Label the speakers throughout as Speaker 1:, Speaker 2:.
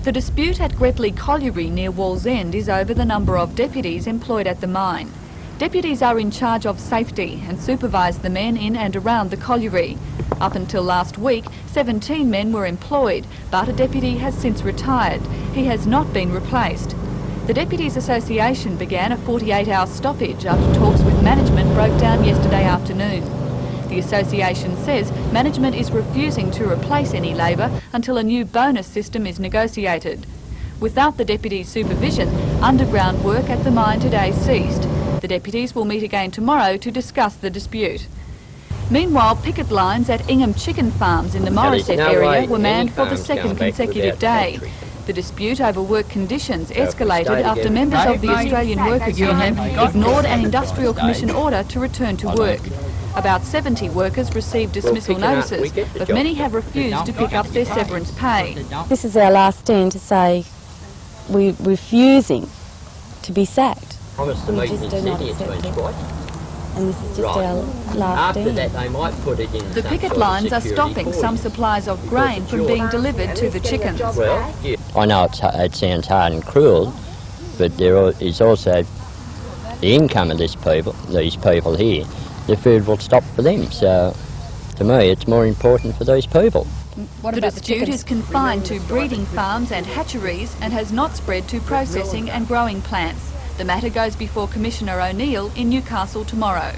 Speaker 1: The dispute at Gretley Colliery near Wallsend is over the number of deputies employed at the mine. Deputies are in charge of safety and supervise the men in and around the colliery. Up until last week, 17 men were employed, but a deputy has since retired. He has not been replaced. The Deputies Association began a 48-hour stoppage after talks with management broke down yesterday afternoon. The association says management is refusing to replace any labour until a new bonus system is negotiated. Without the deputies' supervision, underground work at the mine today ceased. The deputies will meet again tomorrow to discuss the dispute. Meanwhile, picket lines at Ingham chicken farms in the Morisset area were manned for the second consecutive day. The dispute over work conditions escalated after members of the Australian Workers Union ignored an Industrial Commission order to return to work. About 70 workers received dismissal notices, but many have refused to pick up their severance pay.
Speaker 2: This is our last stand to say we're refusing to be sacked. We just do not accept it. And this is just our last stand.
Speaker 1: The picket lines are stopping some supplies of grain from being delivered to the chickens.
Speaker 3: I know it sounds hard and cruel, but there is also the income of these people here. The food will stop for them, so to me it's more important for these people.
Speaker 1: The dispute is confined to breeding farms and hatcheries and has not spread to processing and growing plants. The matter goes before Commissioner O'Neill in Newcastle tomorrow.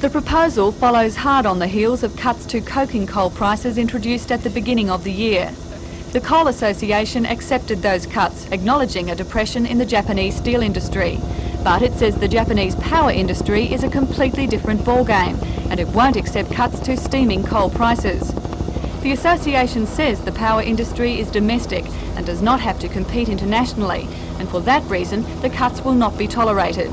Speaker 1: The proposal follows hard on the heels of cuts to coking coal prices introduced at the beginning of the year. The Coal Association accepted those cuts, acknowledging a depression in the Japanese steel industry. But it says the Japanese power industry is a completely different ballgame, and it won't accept cuts to steaming coal prices. The association says the power industry is domestic and does not have to compete internationally, and for that reason the cuts will not be tolerated.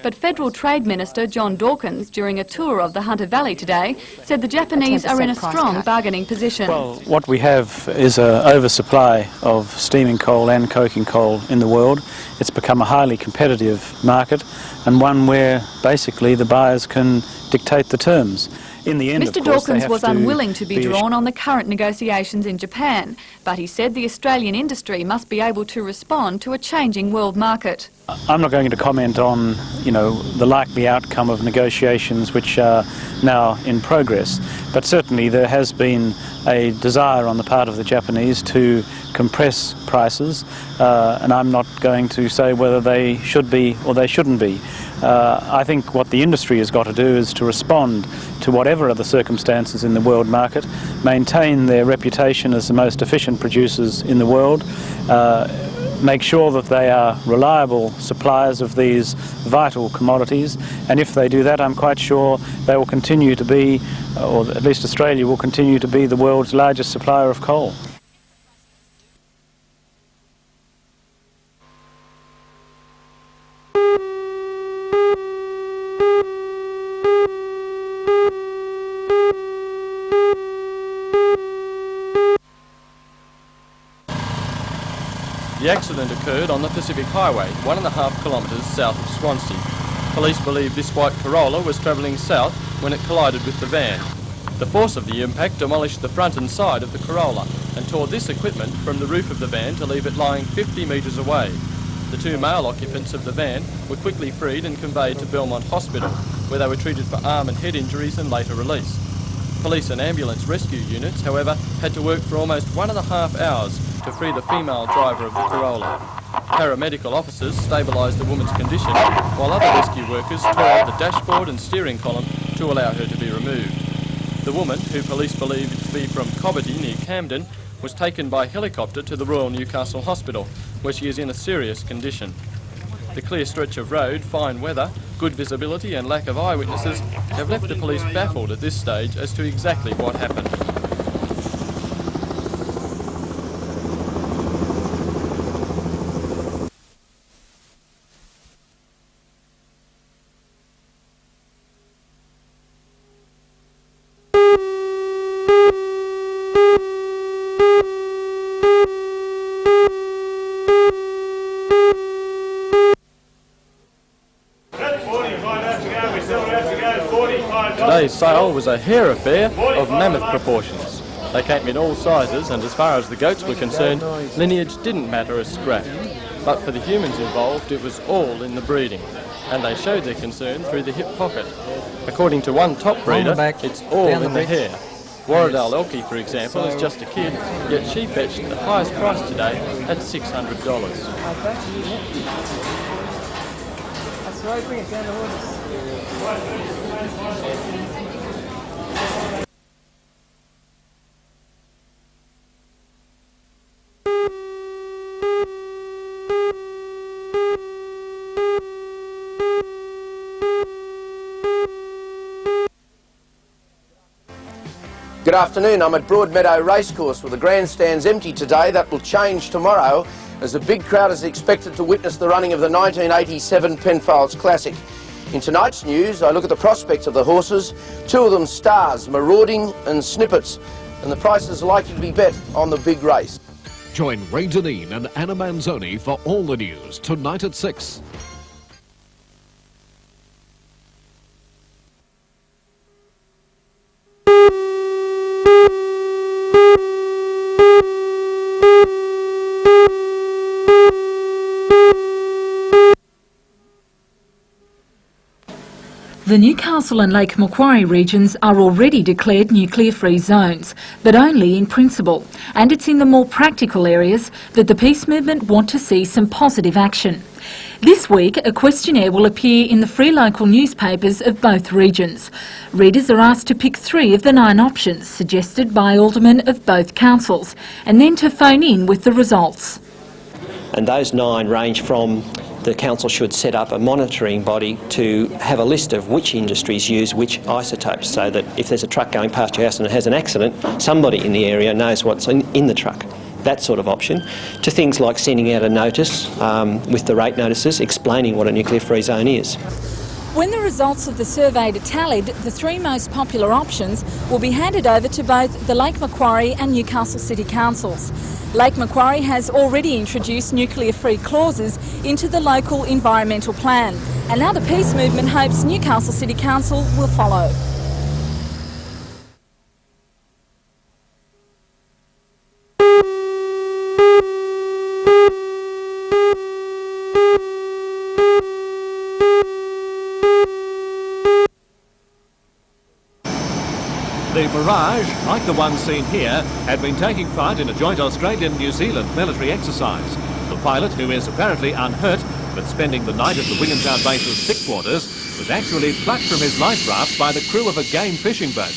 Speaker 1: But Federal Trade Minister John Dawkins, during a tour of the Hunter Valley today, said the Japanese are in a strong bargaining position.
Speaker 4: Well, what we have is an oversupply of steaming coal and coking coal in the world. It's become a highly competitive market and one where basically the buyers can dictate the terms. In the end,
Speaker 1: Mr Dawkins was unwilling to be drawn on the current negotiations in Japan, but he said the Australian industry must be able to respond to a changing world market.
Speaker 4: I'm not going to comment on, the likely outcome of negotiations which are now in progress, but certainly there has been a desire on the part of the Japanese to compress prices, and I'm not going to say whether they should be or they shouldn't be. I think what the industry has got to do is to respond to whatever are the circumstances in the world market, maintain their reputation as the most efficient producers in the world, make sure that they are reliable suppliers of these vital commodities, and if they do that, I'm quite sure they will continue to be, or at least Australia will continue to be, the world's largest supplier of coal.
Speaker 5: The accident occurred on the Pacific Highway, 1.5 kilometres south of Swansea. Police believe this white Corolla was travelling south when it collided with the van. The force of the impact demolished the front and side of the Corolla and tore this equipment from the roof of the van to leave it lying 50 metres away. The two male occupants of the van were quickly freed and conveyed to Belmont Hospital, where they were treated for arm and head injuries and later released. Police and ambulance rescue units, however, had to work for almost 1.5 hours to free the female driver of the Corolla. Paramedical officers stabilised the woman's condition, while other rescue workers tore out the dashboard and steering column to allow her to be removed. The woman, who police believe to be from Cobbitty near Camden, was taken by helicopter to the Royal Newcastle Hospital, where she is in a serious condition. The clear stretch of road, fine weather, good visibility and lack of eyewitnesses have left the police baffled at this stage as to exactly what happened. Today's sale was a hair affair of mammoth proportions. They came in all sizes, and as far as the goats were concerned, lineage didn't matter a scrap. But for the humans involved, it was all in the breeding, and they showed their concern through the hip pocket. According to one top breeder, it's all in the hair. Warradale Elkie, for example, is just a kid, yet she fetched the highest price today at $600.
Speaker 6: That's right, bring it down the horse.
Speaker 7: Good afternoon, I'm at Broadmeadow Racecourse with the grandstands empty today. That will change tomorrow as a big crowd is expected to witness the running of the 1987 Penfolds Classic. In tonight's news, I look at the prospects of the horses, two of them stars, Marauding and Snippets, and the prices are likely to be bet on the big race.
Speaker 8: Join Ray Deneen and Anna Manzoni for all the news tonight at 6.
Speaker 9: The Newcastle and Lake Macquarie regions are already declared nuclear-free zones, but only in principle, and it's in the more practical areas that the peace movement want to see some positive action. This week, a questionnaire will appear in the free local newspapers of both regions. Readers are asked to pick 3 of the 9 options suggested by aldermen of both councils, and then to phone in with the results.
Speaker 10: And those 9 range from the council should set up a monitoring body to have a list of which industries use which isotopes, so that if there's a truck going past your house and it has an accident, somebody in the area knows what's in the truck. That sort of option. To things like sending out a notice with the rate notices explaining what a nuclear-free zone is.
Speaker 9: When the results of the survey are tallied, the 3 most popular options will be handed over to both the Lake Macquarie and Newcastle City Councils. Lake Macquarie has already introduced nuclear-free clauses into the local environmental plan, and now the peace movement hopes Newcastle City Council will follow.
Speaker 8: The Mirage, like the one seen here, had been taking part in a joint Australian-New Zealand military exercise. The pilot, who is apparently unhurt, but spending the night at the Williamtown base's sick quarters, was actually plucked from his life raft by the crew of a game fishing boat.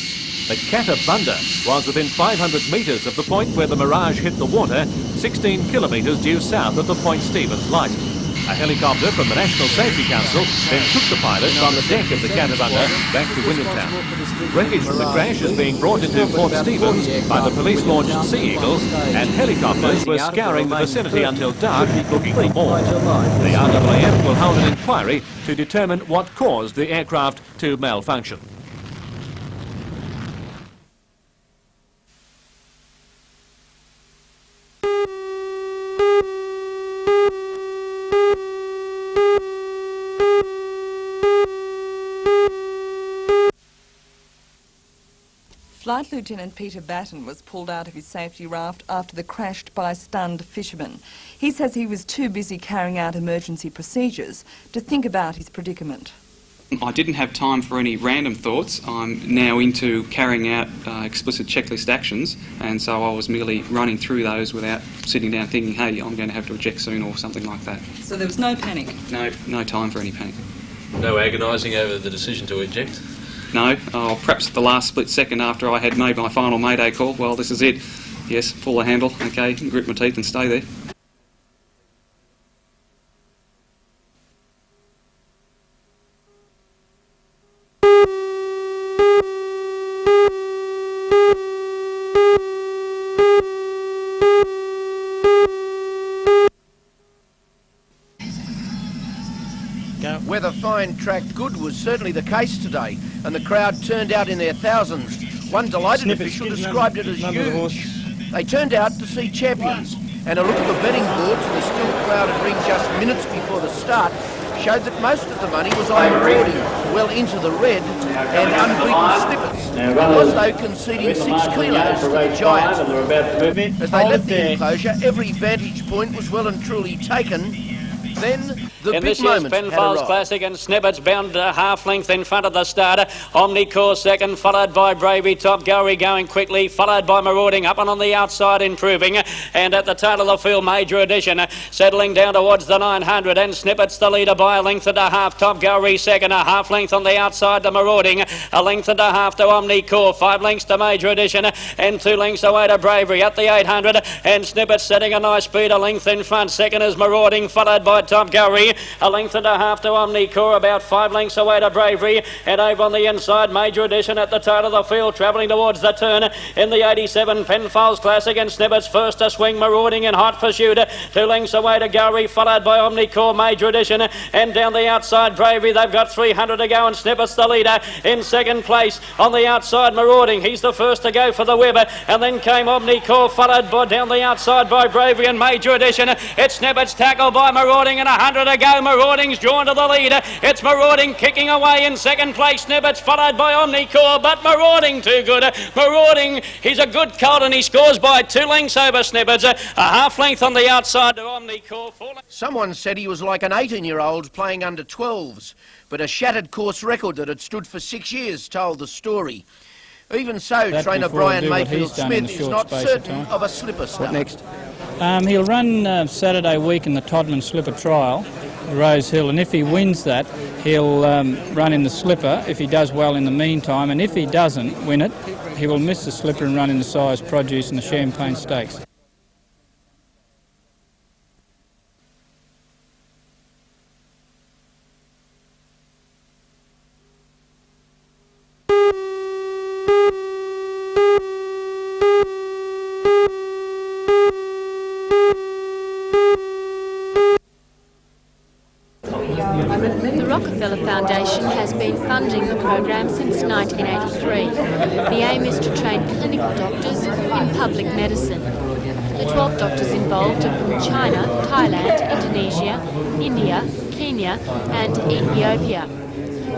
Speaker 8: The Catabunda was within 500 metres of the point where the Mirage hit the water, 16 kilometres due south of the Point Stevens light. A helicopter from the National Safety Council then took the pilot from the deck of the Catabunda back to Williamtown. Wreckage from the crash is being brought into Port Stevens by the police-launched Sea Eagles, and helicopters were scouring the vicinity until dark looking for more. The RAAF will hold an inquiry to determine what caused the aircraft to malfunction.
Speaker 1: Flight Lieutenant Peter Batten was pulled out of his safety raft after the crash by stunned fishermen. He says he was too busy carrying out emergency procedures to think about his predicament.
Speaker 11: I didn't have time for any random thoughts. I'm now into carrying out explicit checklist actions, and so I was merely running through those without sitting down thinking, hey, I'm going to have to eject soon or something like that.
Speaker 1: So there was no panic?
Speaker 11: No time for any panic.
Speaker 12: No agonising over the decision to eject?
Speaker 11: No, perhaps the last split second after I had made my final mayday call, well, this is it. Yes, pull the handle, okay, grit my teeth and stay there.
Speaker 7: Weather fine, track good was certainly the case today, and the crowd turned out in their thousands. One delighted official described it as huge. They turned out to see champions, and a look at the betting boards in the still crowded ring just minutes before the start showed that most of the money was on rewarding well into the red and unbeaten snippets. It was, though, conceding 6 kilos to the Giant. As they left the enclosure, every vantage point was well and truly taken. Then the big moment had
Speaker 13: Penfolds
Speaker 7: arrived.
Speaker 13: Classic and Snippets bound half length in front of the starter. Omnicore second, followed by Bravery. Top Gallery going quickly, followed by Marauding up and on the outside improving. And at the tail of the field, Major Edition settling down towards the 900 and Snippets the leader by a length and a half. Top Gallery second, a half length on the outside to Marauding, a length and a half to Omnicore, 5 lengths to Major Edition and 2 lengths away to Bravery at the 800 and Snippets setting a nice speed, a length in front. Second is Marauding, followed by Top Gallery, a length and a half to Omnicore, about 5 lengths away to Bravery, and over on the inside, Major Edition at the tail of the field, travelling towards the turn in the 87 Penfolds Classic and Snippets first to swing, Marauding in hot pursuit, 2 lengths away to Gallery, followed by Omnicore, Major Edition, and down the outside, Bravery. They've got 300 to go, and Snippets the leader in second place. On the outside, Marauding, he's the first to go for the whip, and then came Omnicore, followed by down the outside by Bravery and Major Edition. It's Snippets tackled by Marauding and 100 to go. Marauding's drawn to the leader. It's Marauding kicking away in second place. Snippets followed by Omnicore, but Marauding too good. Marauding, he's a good colt and he scores by 2 lengths over Snippets. A half length on the outside to Omnicore.
Speaker 7: Someone said he was like an 18-year-old playing under 12s, but a shattered course record that had stood for 6 years told the story. Even so, trainer Brian Mayfield-Smith is not certain of a slipper start.
Speaker 14: What next? He'll run Saturday week in the Todman Slipper Trial, Rose Hill, and if he wins that, he'll run in the slipper if he does well in the meantime, and if he doesn't win it, he will miss the slipper and run in the size produce in the Champagne Stakes.
Speaker 15: The Rockefeller Foundation has been funding the program since 1983. The aim is to train clinical doctors in public medicine. The 12 doctors involved are from China, Thailand, Indonesia, India, Kenya and Ethiopia.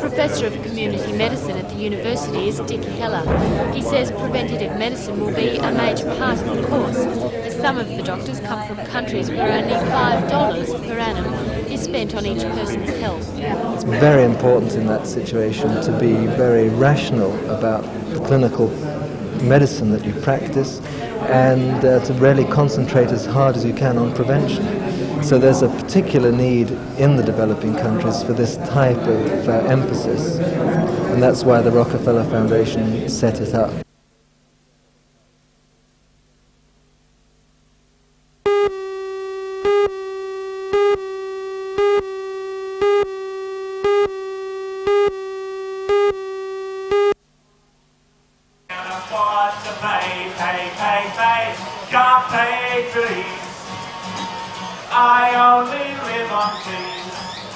Speaker 15: Professor of Community Medicine at the university is Dick Heller. He says preventative medicine will be a major part of the course, as some of the doctors come from countries where only $5 per annum is spent on each person's health.
Speaker 16: It's very important in that situation to be very rational about the clinical medicine that you practice and to really concentrate as hard as you can on prevention. So there's a particular need in the developing countries for this type of emphasis, and that's why the Rockefeller Foundation set it up.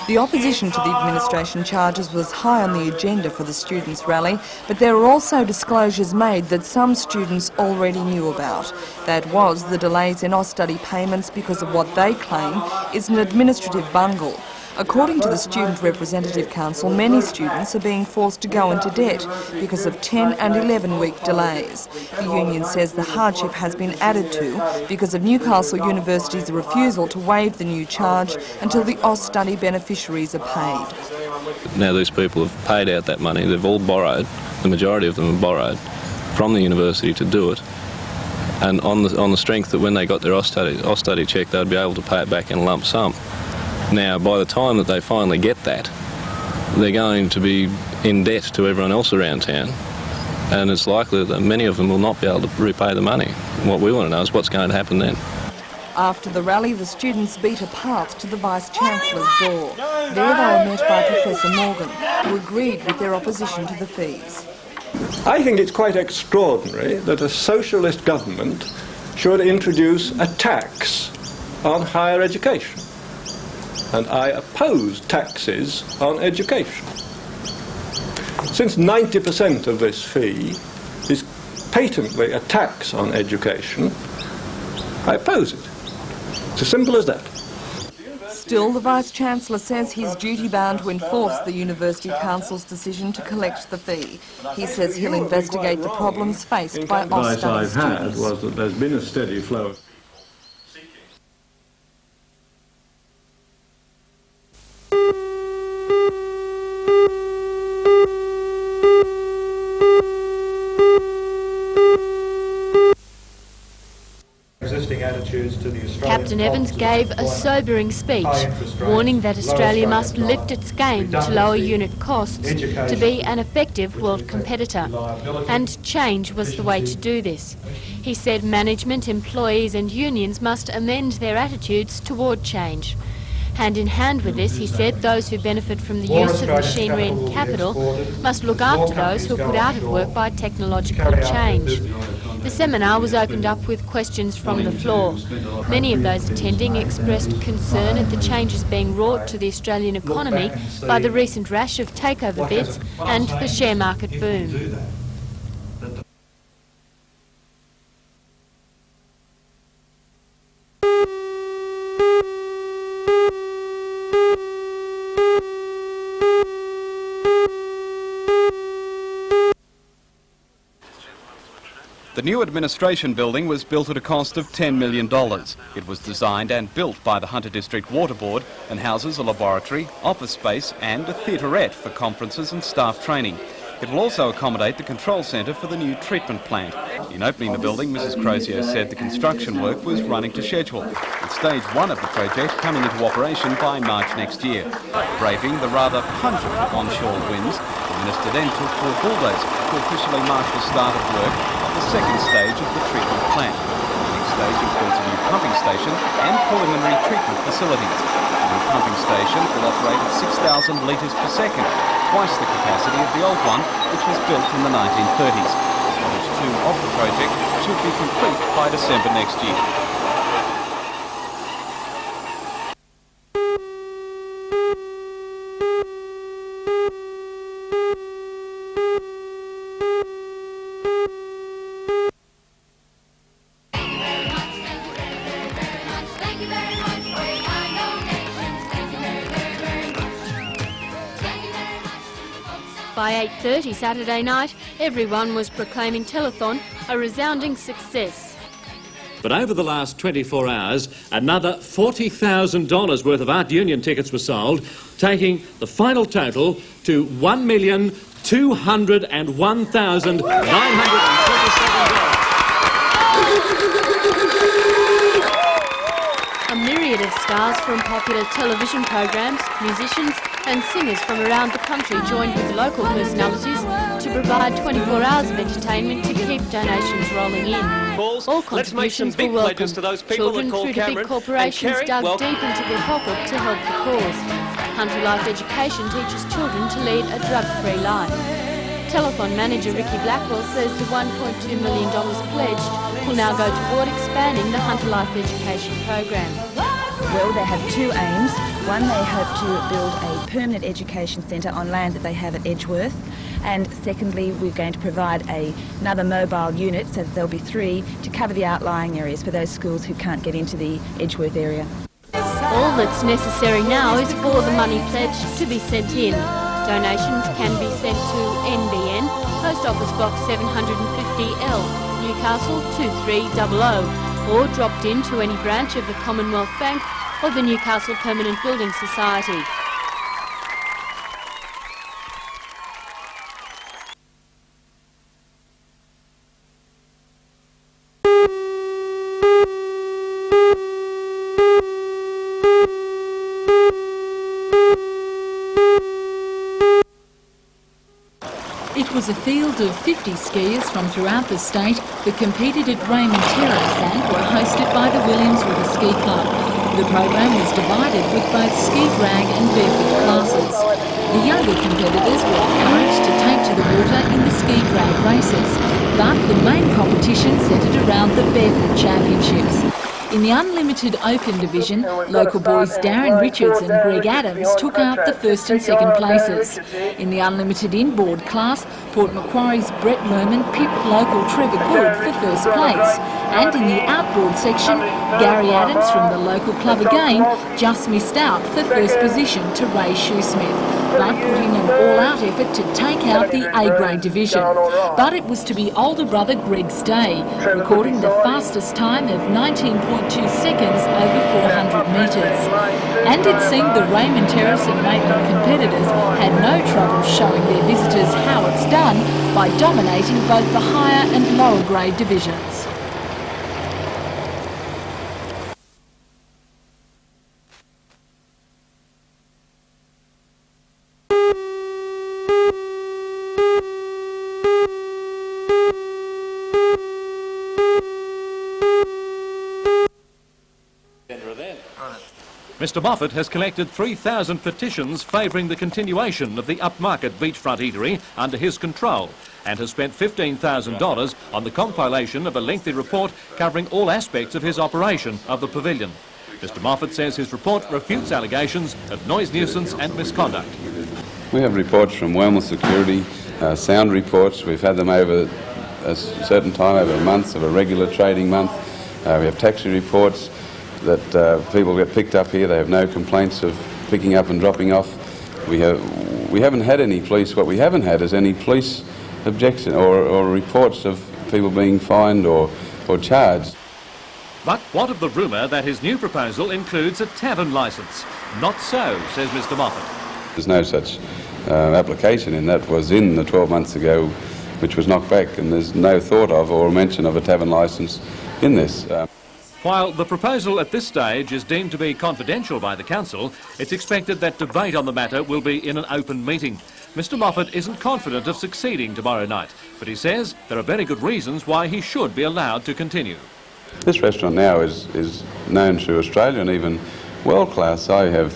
Speaker 17: The opposition to the administration charges was high on the agenda for the students' rally, but there were also disclosures made that some students already knew about. That was the delays in Austudy payments because of what they claim is an administrative bungle. According to the Student Representative Council, many students are being forced to go into debt because of 10 and 11-week delays. The union says the hardship has been added to because of Newcastle University's refusal to waive the new charge until the Austudy beneficiaries are paid.
Speaker 12: Now these people have paid out that money, they've all borrowed, the majority of them have borrowed from the university to do it, and on the strength that when they got their Austudy check they'd be able to pay it back in a lump sum. Now, by the time that they finally get that, they're going to be in debt to everyone else around town, and it's likely that many of them will not be able to repay the money. What we want to know is what's going to happen then.
Speaker 17: After the rally, the students beat a path to the Vice-Chancellor's door. There they were met by Professor Morgan, who agreed with their opposition to the fees.
Speaker 18: I think it's quite extraordinary that a socialist government should introduce a tax on higher education. And I oppose taxes on education. Since 90% of this fee is patently a tax on education, I oppose it. It's as simple as that.
Speaker 17: Still, the Vice-Chancellor says he's duty-bound to enforce the University Council's decision to collect the fee. He says he'll investigate the problems faced by Austudy students.
Speaker 18: The advice I've had was that there's been a steady flow of
Speaker 15: Captain Evans gave a sobering speech, warning that Australia must lift its game to lower unit costs to be an effective world competitor. And change was the way to do this. He said management, employees and unions must amend their attitudes toward change. Hand in hand with this, he said, those who benefit from the use of machinery and capital must look after those who are put out of work by technological change. The seminar was opened up with questions from the floor. Many of those attending expressed concern at the changes being wrought to the Australian economy by the recent rash of takeover bids and the share market boom.
Speaker 19: The new administration building was built at a cost of $10 million. It was designed and built by the Hunter District Water Board and houses a laboratory, office space and a theatrette for conferences and staff training. It will also accommodate the control centre for the new treatment plant. In opening the building, Mrs Crozier said the construction work was running to schedule, with stage 1 of the project coming into operation by March next year. Braving the rather pungent onshore winds, the Minister then took to a bulldozer to officially mark the start of work of the second stage of the treatment plant. The next stage includes a new pumping station and preliminary treatment facilities. The new pumping station will operate at 6,000 litres per second, twice the capacity of the old one, which was built in the 1930s. Stage 2 of the project should be complete by December next year.
Speaker 15: By 8:30 Saturday night, everyone was proclaiming Telethon a resounding success.
Speaker 8: But over the last 24 hours, another $40,000 worth of Art Union tickets were sold, taking the final total to $1,201,927.
Speaker 15: A myriad of stars from popular television programs, musicians and singers from around the country joined with local personalities to provide 24 hours of entertainment to keep donations rolling in. All contributions were welcome. Children through to big corporations dug deep into their pocket to help the cause. Hunter Life Education teaches children to lead a drug-free life. Telethon manager Ricky Blackwell says the $1.2 million pledged will now go toward expanding the Hunter Life Education program.
Speaker 20: Well, they have two aims. One, they hope to build a permanent education centre on land that they have at Edgeworth. And secondly, we're going to provide another mobile unit, so that there'll be 3, to cover the outlying areas for those schools who can't get into the Edgeworth area.
Speaker 15: All that's necessary now is for the money pledged to be sent in. Donations can be sent to NBN, Post Office Box 750L, Newcastle 2300, or dropped into any branch of the Commonwealth Bank or the Newcastle Permanent Building Society.
Speaker 9: It was a field of 50 skiers from throughout the state that competed at Raymond Terrace and were hosted by the Williams River Ski Club. The program was divided with both ski drag and barefoot classes. The younger competitors were encouraged to take to the water in the ski drag races, but the main competition centred around the barefoot championships. In the unlimited open division, local boys Darren Richards and Greg Adams took out the first and second places. In the unlimited inboard class, Port Macquarie's Brett Lerman pipped local Trevor Good for first place. And in the outboard section, Gary Adams from the local club again just missed out for first position to Ray Shoesmith, but put in an all-out effort to take out the A-grade division. But it was to be older brother Greg's day, recording the fastest time of 19.2 seconds over 400 metres. And it seemed the Raymond Terrace and Maitland competitors had no trouble showing their visitors how it's done by dominating both the higher and lower grade divisions.
Speaker 8: Mr Moffat has collected 3,000 petitions favouring the continuation of the upmarket beachfront eatery under his control and has spent $15,000 on the compilation of a lengthy report covering all aspects of his operation of the pavilion. Mr Moffat says his report refutes allegations of noise nuisance and misconduct.
Speaker 21: We have reports from Wellness Security, sound reports. We've had them over a certain time, over months of a regular trading month. We have taxi reports that people get picked up here. They have no complaints of picking up and dropping off. We haven't had any police. What we haven't had is any police objection or reports of people being fined or charged.
Speaker 8: But what of the rumour that his new proposal includes a tavern licence? Not so, says Mr Moffat.
Speaker 21: There's no such application in that was in the 12 months ago, which was knocked back, and there's no thought of or mention of a tavern licence in this.
Speaker 8: While the proposal at this stage is deemed to be confidential by the Council, it's expected that debate on the matter will be in an open meeting. Mr Moffat isn't confident of succeeding tomorrow night, but he says there are very good reasons why he should be allowed to continue.
Speaker 21: This restaurant now is known through Australia and even world class. I have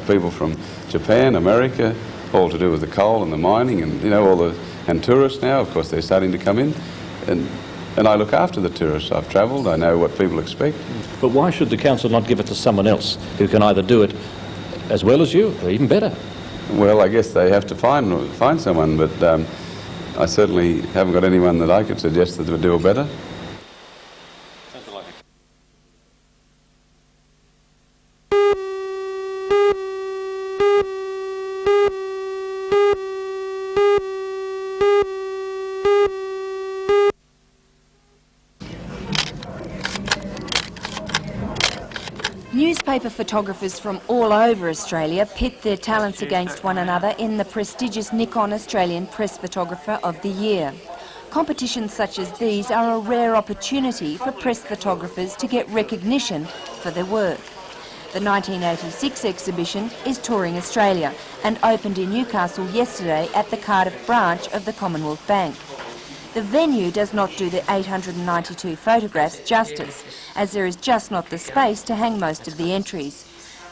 Speaker 21: people from Japan, America, all to do with the coal and the mining, and you know and tourists now. Of course, they're starting to come in, and I look after the tourists. I've travelled. I know what people expect.
Speaker 8: But why should the Council not give it to someone else who can either do it as well as you, or even better?
Speaker 21: Well, I guess they have to find someone, but I certainly haven't got anyone that I could suggest that would do it better.
Speaker 22: Newspaper photographers from all over Australia pit their talents against one another in the prestigious Nikon Australian Press Photographer of the Year. Competitions such as these are a rare opportunity for press photographers to get recognition for their work. The 1986 exhibition is touring Australia and opened in Newcastle yesterday at the Cardiff branch of the Commonwealth Bank. The venue does not do the 892 photographs justice, as there is just not the space to hang most of the entries.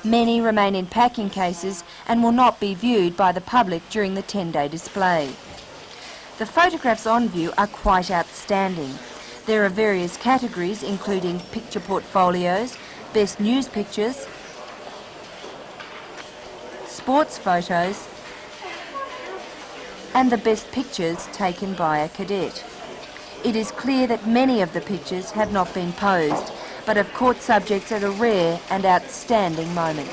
Speaker 22: Many remain in packing cases and will not be viewed by the public during the 10-day display. The photographs on view are quite outstanding. There are various categories including picture portfolios, best news pictures, sports photos, and the best pictures taken by a cadet. It is clear that many of the pictures have not been posed, but have caught subjects at a rare and outstanding moment.